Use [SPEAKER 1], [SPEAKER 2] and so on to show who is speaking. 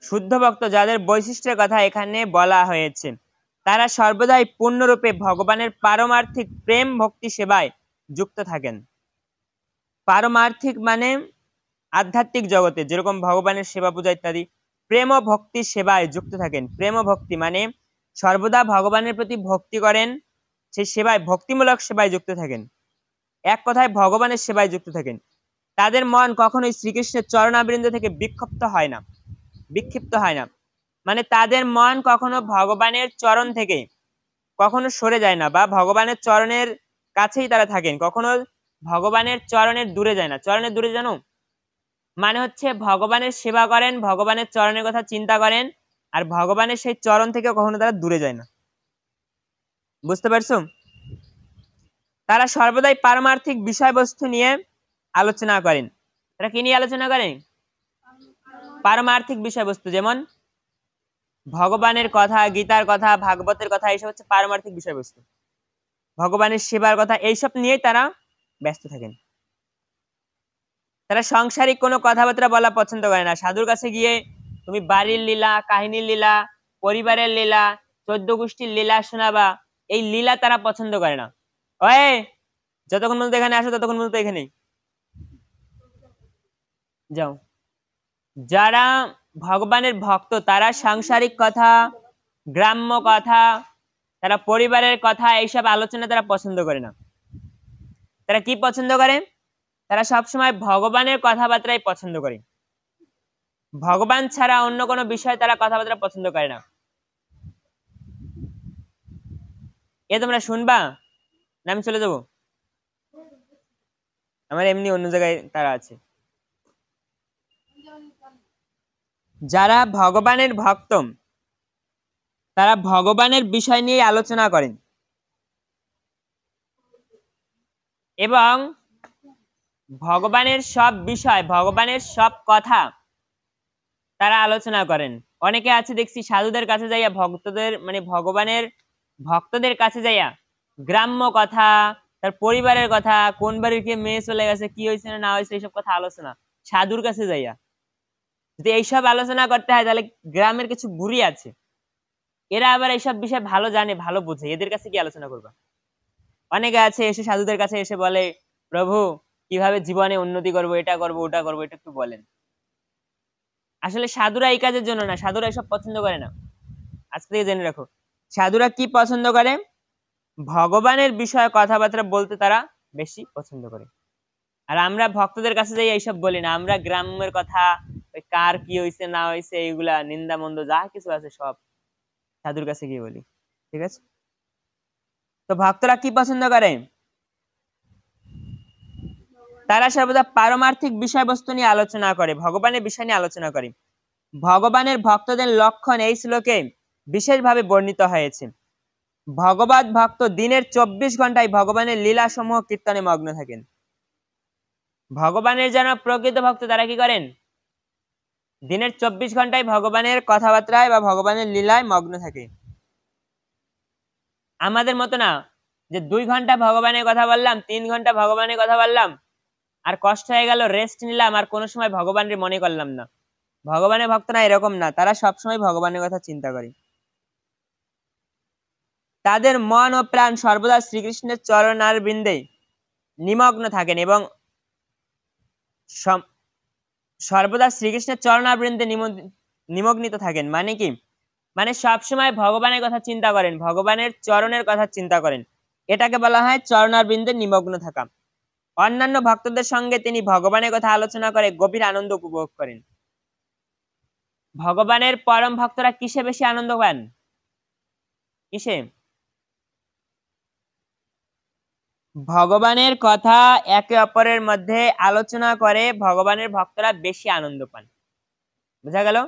[SPEAKER 1] শুদ্ধ ভক্ত যাদের বৈশিষ্ট্যের কথা এখানে বলা হয়েছে, তারা সর্বদাই পূর্ণরূপে ভগবানের পারমার্থিক প্রেম ভক্তি সেবায় যুক্ত থাকেন। পারমার্থিক মানে আধ্যাত্মিক জগতে যেরকম ভগবানের সেবা পূজা ইত্যাদি, প্রেম ও ভক্তি সেবায় যুক্ত থাকেন। প্রেম ও ভক্তি মানে সর্বদা ভগবানের প্রতি ভক্তি করেন, সেই সেবায় ভক্তিমূলক সেবায় যুক্ত থাকেন, এক কথায় ভগবানের সেবায় যুক্ত থাকেন। তাদের মন কখনোই শ্রীকৃষ্ণের চরণাবৃন্দ থেকে বিক্ষিপ্ত হয় না। মানে তাদের মন কখনো ভগবানের চরণ থেকে কখনো সরে যায় না, বা ভগবানের চরণের কাছেই তারা থাকেন, কখনো ভগবানের চরণের দূরে যায় না। চরণের দূরে জানো মানে হচ্ছে ভগবানের সেবা করেন, ভগবানের চরণের কথা চিন্তা করেন, আর ভগবানের সেই চরণ থেকে কখনো তারা দূরে যায় না। বুঝতে পারছো? তারা সর্বদাই পারমার্থিক বিষয়বস্তু নিয়ে আলোচনা করেন। তারা কি নিয়ে আলোচনা করেন? পারমার্থিক বিষয়বস্তু, যেমন ভগবানের কথা, গীতার কথা, ভাগবতের কথা, এইসব হচ্ছে পারমার্থিক বিষয়বস্তু। ভগবানের সেবার কথা, এইসব নিয়েই তারা ব্যস্ত থাকেন। তারা সাংসারিক কোনো কথাবার্তা বলা পছন্দ করে না। সাধুর কাছে গিয়ে তুমি বাড়ির লীলা, কাহিনীর লীলা, পরিবারের লীলা, 14 গোষ্ঠীর লীলা শোনাবা, এই লীলা তারা পছন্দ করে না। ওই যতক্ষণ পর্যন্ত এখানে আসো ততক্ষণ পর্যন্ত এখানেই যাও। যারা ভগবানের ভক্ত তারা সাংসারিক কথা, গ্রাম্য কথা, তারা পরিবারের কথা, এইসব আলোচনা তারা পছন্দ করে না। তারা কি পছন্দ করে? তারা সবসময় ভগবানের কথাবার্তাই পছন্দ করে। ভগবান ছাড়া অন্য কোনো বিষয় তারা কথাবার্তা পছন্দ করে না। এ তোমরা শুনবা না আমি চলে যাবো? আমার এমনি অন্য জায়গায় তারা আছে। যারা ভগবানের ভক্ত তারা ভগবানের বিষয় নিয়ে আলোচনা করেন এবং ভগবানের সব বিষয়, ভগবানের সব কথা তারা আলোচনা করেন। অনেকে আছে দেখছি সাধুদের কাছে যাইয়া ভক্তদের মানে ভগবানের ভক্তদের কাছে যাইয়া গ্রাম্য কথা, তার পরিবারের কথা, কোন বাড়ির কে মেয়ে চলে গেছে, কি হয়েছে না হয়েছে, এইসব কথা আলোচনা সাধুর কাছে যাইয়া। যদি এইসব আলোচনা করতে হয় তাহলে গ্রামের কিছু বুড়ি আছে, এরা আবার এইসব বিষয় ভালো জানে, ভালো বোঝে, এদের কাছে কি আলোচনা করবা? অনেকে আছে এসে সাধুদের কাছে এসে বলে, প্রভু কিভাবে জীবনে উন্নতি করব, এটা করব ওটা করবো, এটা একটু বলেন। আসলে সাধুরা এই কাজের জন্য না, সাধুরা এসব পছন্দ করে না। আজ থেকে জেনে রাখো, সাধুরা কি পছন্দ করে? ভগবানের বিষয়ে কথাবার্তা বলতে তারা বেশি পছন্দ করে। আর আমরা ভক্তদের কাছে যাই এইসব বলি না, আমরা গ্রামের কথা, ওই কার কি হয়েছে না হয়েছে, এইগুলা নিন্দা মন্দ যা কিছু আছে সব সাধুর কাছে গিয়ে বলি। ঠিক আছে? তো ভক্তরা কি পছন্দ করে? তারা সর্বদা পারমার্থিক বিষয়বস্তু নিয়ে আলোচনা করে, ভগবানের বিষয় নিয়ে আলোচনা করে। ভগবানের ভক্তদের লক্ষণ এই শ্লোকে বিশেষভাবে বর্ণিত হয়েছে। ভগবত ভক্ত দিনের 24 ঘন্টায় ভগবানের লীলা সমূহ কীর্তনে মগ্ন থাকেন। ভগবানের যারা প্রকৃত ভক্ত তারা কি করেন? দিনের 24 ঘন্টায় ভগবানের কথাবার্তায় বা ভগবানের লীলায় মগ্ন থাকে। আমাদের মতো না যে 2 ঘন্টা ভগবানের কথা বললাম, 3 ঘন্টা ভগবানের কথা বললাম, আর কষ্ট হয়ে গেল, রেস্ট নিলাম, আর কোনো সময় ভগবানের মনে করলাম না। ভগবানের ভক্তরা এরকম না, তারা সবসময় ভগবানের কথা চিন্তা করে। তাদের মন ও প্রাণ সর্বদা শ্রীকৃষ্ণের চরণার বৃন্দে নিমগ্ন থাকেন এবং সর্বদা শ্রীকৃষ্ণের চরণাবৃন্দে নিমগ্নিত থাকেন। মানে কি? মানে সবসময় ভগবানের কথা চিন্তা করেন, ভগবানের চরণের কথা চিন্তা করেন, এটাকে বলা হয় চরণারবিন্দে নিমগ্ন থাকা। অন্যান্য ভক্তদের সঙ্গে তিনি ভগবানের কথা আলোচনা করে গভীর আনন্দ উপভোগ করেন। ভগবানের পরম ভক্তরা কিসে বেশি আনন্দ পান? কিসে? ভগবানের কথা একে অপরের মধ্যে আলোচনা করে ভগবানের ভক্তরা বেশি আনন্দ পান। বুঝা গেল?